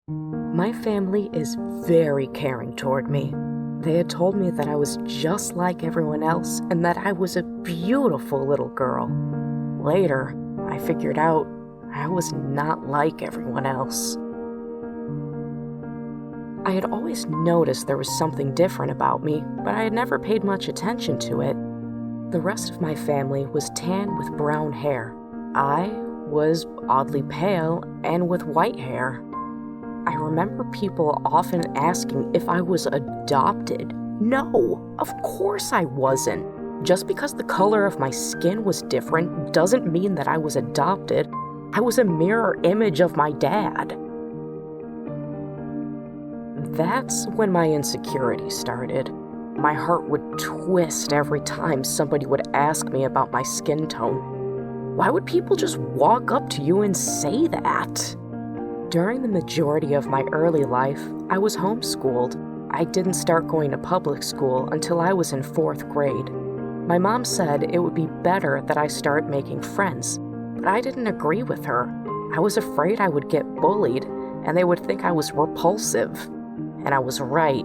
My family is very caring toward me. They had told me that I was just like everyone else and that I was a beautiful little girl. Later, I figured out I was not like everyone else. I had always noticed there was something different about me, but I had never paid much attention to it. The rest of my family was tan with brown hair. I was oddly pale and with white hair. I remember people often asking if I was adopted. No, of course I wasn't. Just because the color of my skin was different doesn't mean that I was adopted. I was a mirror image of my dad. That's when my insecurity started. My heart would twist every time somebody would ask me about my skin tone. Why would people just walk up to you and say that? During the majority of my early life, I was homeschooled. I didn't start going to public school until I was in 4th grade. My mom said it would be better that I start making friends, but I didn't agree with her. I was afraid I would get bullied, and they would think I was repulsive. And I was right.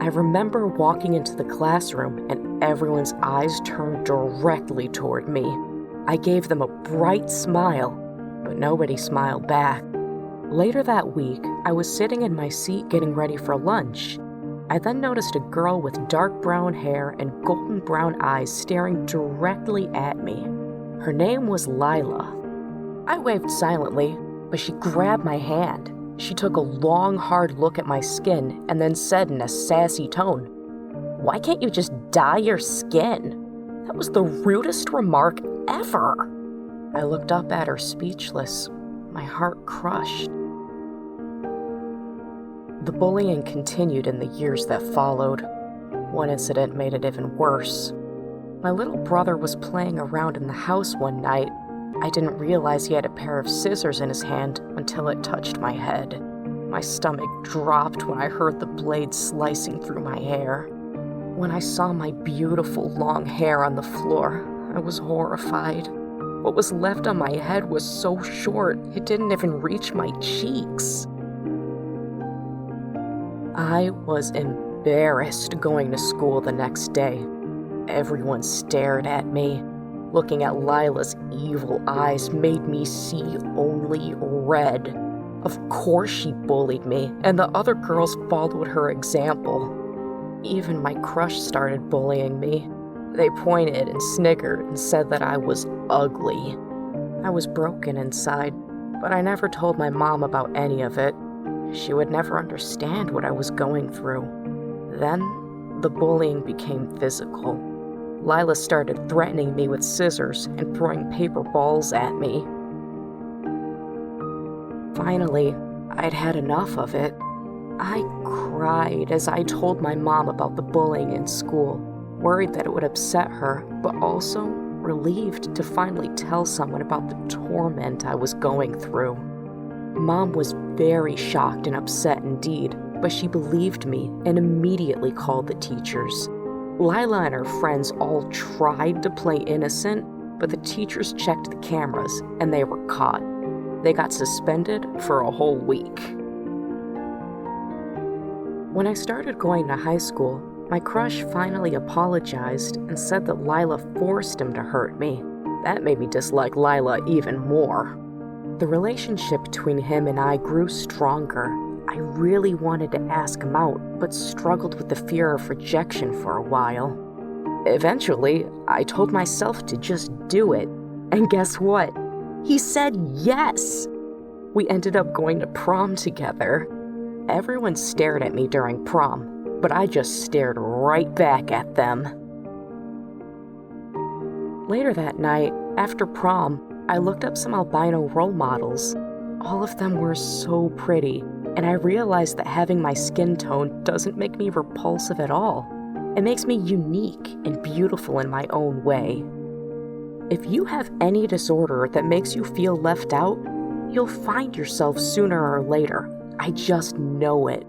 I remember walking into the classroom and everyone's eyes turned directly toward me. I gave them a bright smile, but nobody smiled back. Later that week, I was sitting in my seat getting ready for lunch. I then noticed a girl with dark brown hair and golden brown eyes staring directly at me. Her name was Lila. I waved silently, but she grabbed my hand. She took a long, hard look at my skin and then said in a sassy tone, "Why can't you just dye your skin?" That was the rudest remark ever. I looked up at her speechless, my heart crushed. The bullying continued in the years that followed. One incident made it even worse. My little brother was playing around in the house one night. I didn't realize he had a pair of scissors in his hand until it touched my head. My stomach dropped when I heard the blade slicing through my hair. When I saw my beautiful long hair on the floor, I was horrified. What was left on my head was so short, it didn't even reach my cheeks. I was embarrassed going to school the next day. Everyone stared at me. Looking at Lila's evil eyes made me see only red. Of course she bullied me, and the other girls followed her example. Even my crush started bullying me. They pointed and sniggered and said that I was ugly. I was broken inside, but I never told my mom about any of it. She would never understand what I was going through. Then, the bullying became physical. Lila started threatening me with scissors and throwing paper balls at me. Finally, I'd had enough of it. I cried as I told my mom about the bullying in school, worried that it would upset her, but also relieved to finally tell someone about the torment I was going through. Mom was very shocked and upset indeed, but she believed me and immediately called the teachers. Lila and her friends all tried to play innocent, but the teachers checked the cameras and they were caught. They got suspended for a whole week. When I started going to high school, my crush finally apologized and said that Lila forced him to hurt me. That made me dislike Lila even more. The relationship between him and I grew stronger. I really wanted to ask him out, but struggled with the fear of rejection for a while. Eventually, I told myself to just do it, and guess what? He said yes! We ended up going to prom together. Everyone stared at me during prom, but I just stared right back at them. Later that night, after prom, I looked up some albino role models. All of them were so pretty, and I realized that having my skin tone doesn't make me repulsive at all. It makes me unique and beautiful in my own way. If you have any disorder that makes you feel left out, you'll find yourself sooner or later. I just know it.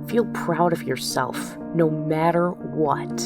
Feel proud of yourself, no matter what.